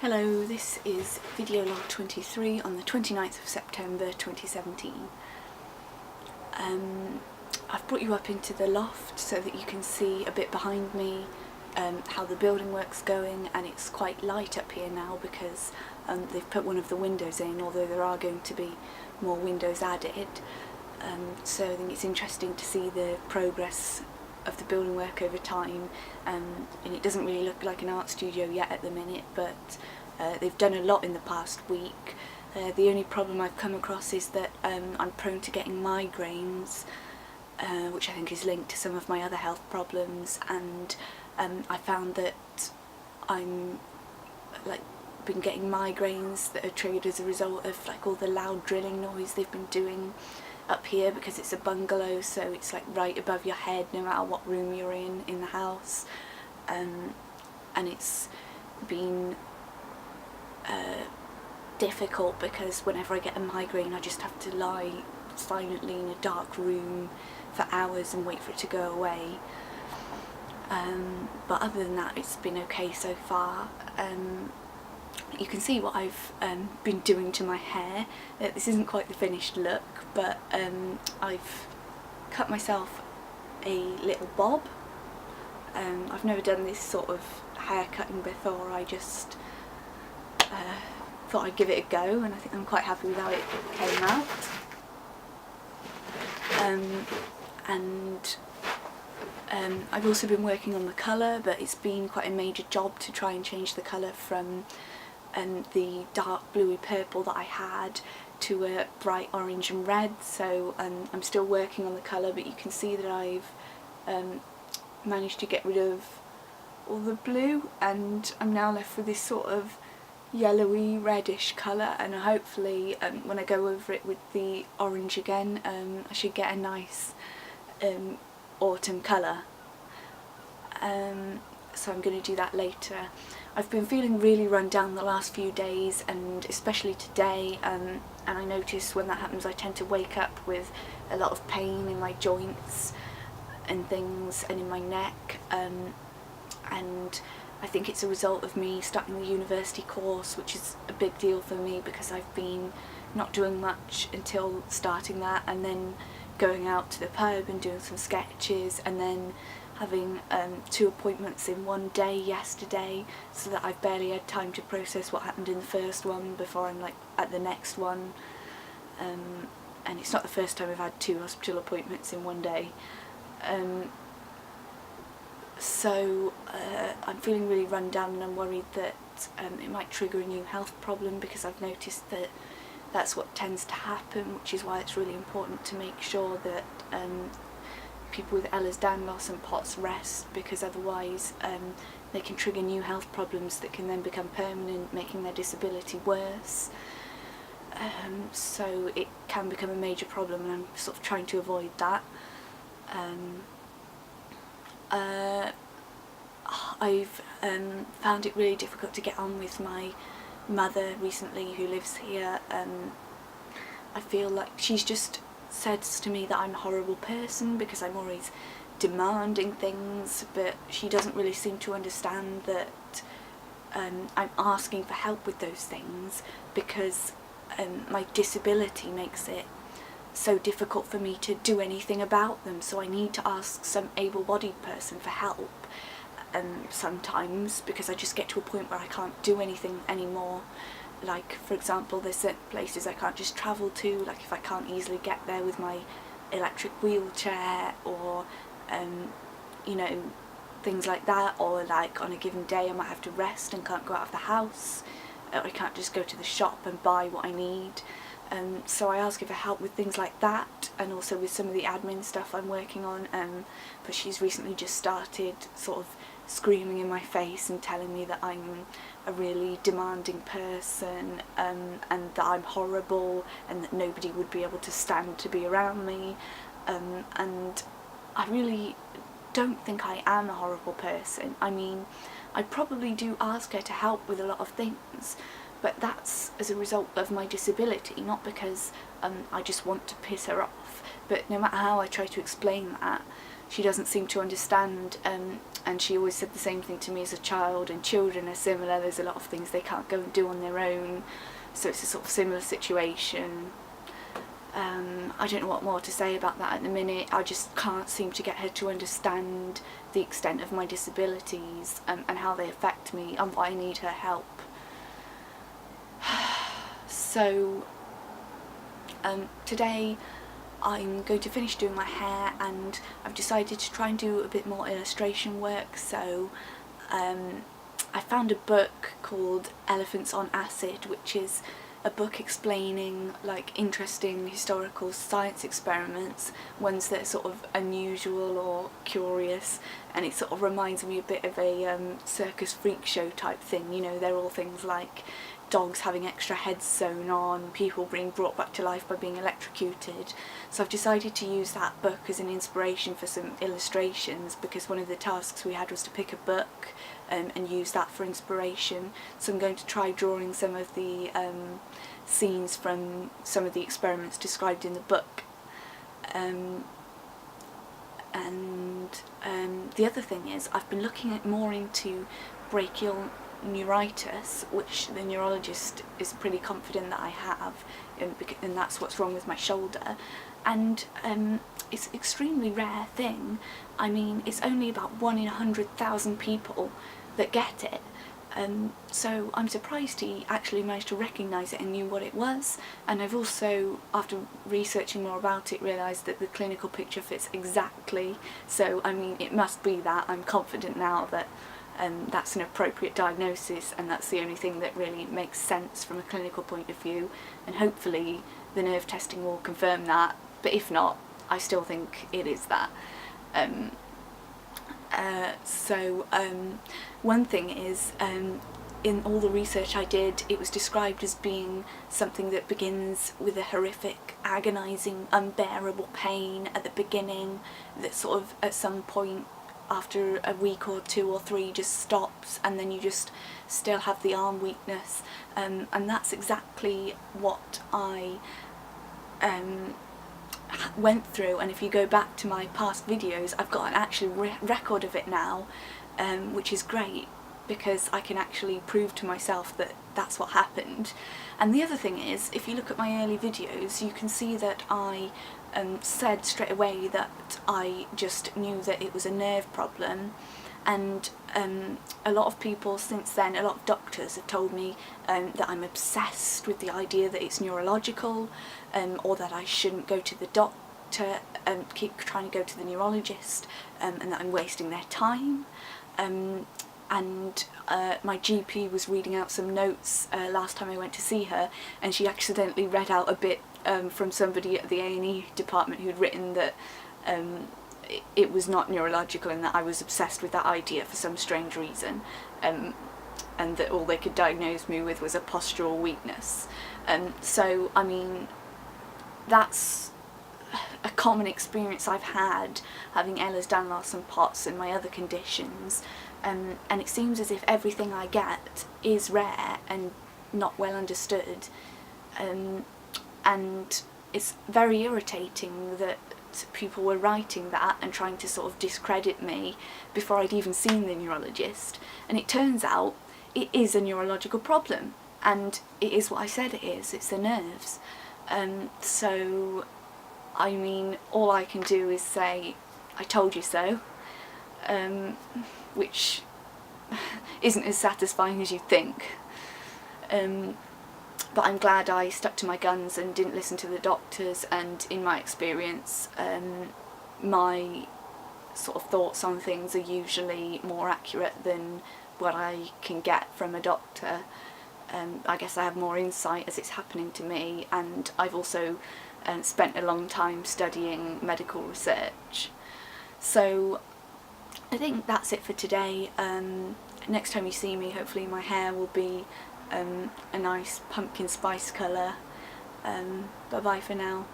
Hello, this is video log 23 on the 29th of September 2017. I've brought you up into the loft so that you can see a bit behind me how the building work's going, and it's quite light up here now because they've put one of the windows in, although there are going to be more windows added. So I think it's interesting to see the progress of the building work over time, and it doesn't really look like an art studio yet at the minute, but they've done a lot in the past week. The only problem I've come across is that I'm prone to getting migraines, which I think is linked to some of my other health problems, and I found that I'm been getting migraines that are triggered as a result of all the loud drilling noise they've been doing up here, because it's a bungalow, so it's right above your head no matter what room you're in the house, and it's been difficult because whenever I get a migraine I just have to lie silently in a dark room for hours and wait for it to go away. But other than that, it's been okay so far. You can see what I've been doing to my hair. This isn't quite the finished look, but I've cut myself a little bob. I've never done this sort of hair cutting before. I just thought I'd give it a go, and I think I'm quite happy with how it came out. I've also been working on the colour, but it's been quite a major job to try and change the colour from the dark bluey purple that I had to a bright orange and red, so I'm still working on the colour, but you can see that I've managed to get rid of all the blue, and I'm now left with this sort of yellowy reddish colour, and hopefully when I go over it with the orange again I should get a nice autumn colour. So I'm going to do that later. I've been feeling really run down the last few days, and especially today, and I notice when that happens I tend to wake up with a lot of pain in my joints and things, and in my neck, and I think it's a result of me starting the university course, which is a big deal for me because I've been not doing much until starting that, and then going out to the pub and doing some sketches, and then having 2 appointments in one day yesterday, so that I've barely had time to process what happened in the first one before I'm at the next one. And it's not the first time I've had 2 hospital appointments in one day. So I'm feeling really run down, and I'm worried that it might trigger a new health problem, because I've noticed that that's what tends to happen, which is why it's really important to make sure that people with Ehlers Danlos and POTS rest, because otherwise they can trigger new health problems that can then become permanent, making their disability worse. So it can become a major problem, and I'm sort of trying to avoid that. I've found it really difficult to get on with my mother recently, who lives here. I feel like she's just says to me that I'm a horrible person because I'm always demanding things, but she doesn't really seem to understand that I'm asking for help with those things because my disability makes it so difficult for me to do anything about them, so I need to ask some able-bodied person for help sometimes, because I just get to a point where I can't do anything anymore. For example, there's certain places I can't just travel to, if I can't easily get there with my electric wheelchair, or you know, things like that, or on a given day I might have to rest and can't go out of the house, or I can't just go to the shop and buy what I need. So I ask her for help with things like that, and also with some of the admin stuff I'm working on, but she's recently just started sort of screaming in my face and telling me that I'm a really demanding person, and that I'm horrible, and that nobody would be able to stand to be around me, and I really don't think I am a horrible person. I mean, I probably do ask her to help with a lot of things, but that's as a result of my disability, not because I just want to piss her off. But no matter how I try to explain that, she doesn't seem to understand. and she always said the same thing to me as a child, and children are similar, there's a lot of things they can't go and do on their own, so it's a sort of similar situation. I don't know what more to say about that at the minute. I just can't seem to get her to understand the extent of my disabilities, and how they affect me, and why I need her help. So today I'm going to finish doing my hair, and I've decided to try and do a bit more illustration work. So I found a book called Elephants on Acid, which is a book explaining like interesting historical science experiments, ones that are sort of unusual or curious, and it sort of reminds me a bit of a circus freak show type thing. You know, they're all things like dogs having extra heads sewn on, people being brought back to life by being electrocuted. So I've decided to use that book as an inspiration for some illustrations, because one of the tasks we had was to pick a book and use that for inspiration. So I'm going to try drawing some of the scenes from some of the experiments described in the book. And the other thing is, I've been looking more into brachial neuritis, which the neurologist is pretty confident that I have, and that's what's wrong with my shoulder. And it's an extremely rare thing. I mean, it's only about 1 in 100,000 people that get it. So I'm surprised he actually managed to recognise it and knew what it was. And I've also, after researching more about it, realised that the clinical picture fits exactly. So I mean, it must be that. I'm confident now that that's an appropriate diagnosis, and that's the only thing that really makes sense from a clinical point of view, and hopefully the nerve testing will confirm that, but if not, I still think it is that. One thing is, in all the research I did, it was described as being something that begins with a horrific, agonising, unbearable pain at the beginning, that sort of at some point after a week or 2 or 3 just stops, and then you just still have the arm weakness, and that's exactly what I went through. And if you go back to my past videos, I've got an actual record of it now, which is great, because I can actually prove to myself that that's what happened. And the other thing is, if you look at my early videos, you can see that I said straight away that I just knew that it was a nerve problem, and a lot of people since then, a lot of doctors have told me that I'm obsessed with the idea that it's neurological, or that I shouldn't go to the doctor, keep trying to go to the neurologist, and that I'm wasting their time. And my GP was reading out some notes last time I went to see her, and she accidentally read out a bit from somebody at the A&E department who'd written that it was not neurological, and that I was obsessed with that idea for some strange reason, and that all they could diagnose me with was a postural weakness. So I mean, that's a common experience I've had, having Ehlers Danlos and POTS and my other conditions, and it seems as if everything I get is rare and not well understood, and it's very irritating that people were writing that and trying to sort of discredit me before I'd even seen the neurologist. And it turns out it is a neurological problem, and it is what I said it is, it's the nerves. So I mean, all I can do is say, I told you so, which isn't as satisfying as you think. But I'm glad I stuck to my guns and didn't listen to the doctors, and in my experience, my sort of thoughts on things are usually more accurate than what I can get from a doctor. I guess I have more insight as it's happening to me, and I've also spent a long time studying medical research. So I think that's it for today. Next time you see me, hopefully my hair will be a nice pumpkin spice colour. Bye bye for now.